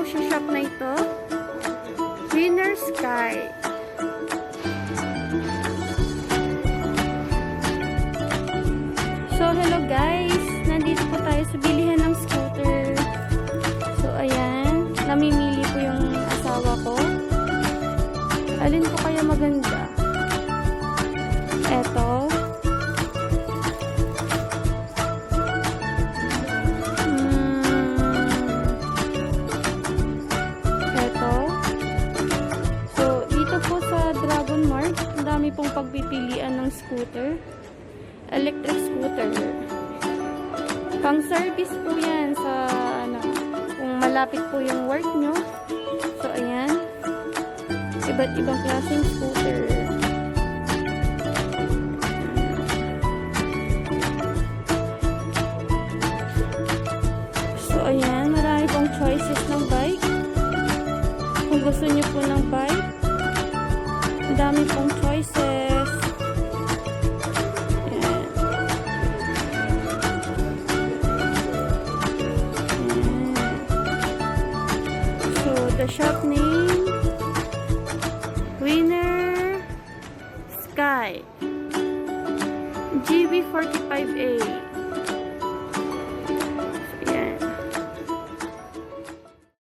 po sa shop na ito. Winner Sky. So, hello guys. Nandito po tayo sa bilihan ng scooter. So, ayan. Namimili po yung asawa ko. Alin po kaya maganda? Eto. Eto. So, dito po sa Dragon Mart, ang dami pong pagpipilian ng scooter. Electric scooter. Pang service po yan sa kung malapit po yung work nyo. So, ayan. Iba't ibang klaseng scooter. So, ayan. Marami pong choices ng bike. Kung gusto nyo po ng bike, ang dami pong choices. Ayan. So, the shop name, Winner Sky, GB45A.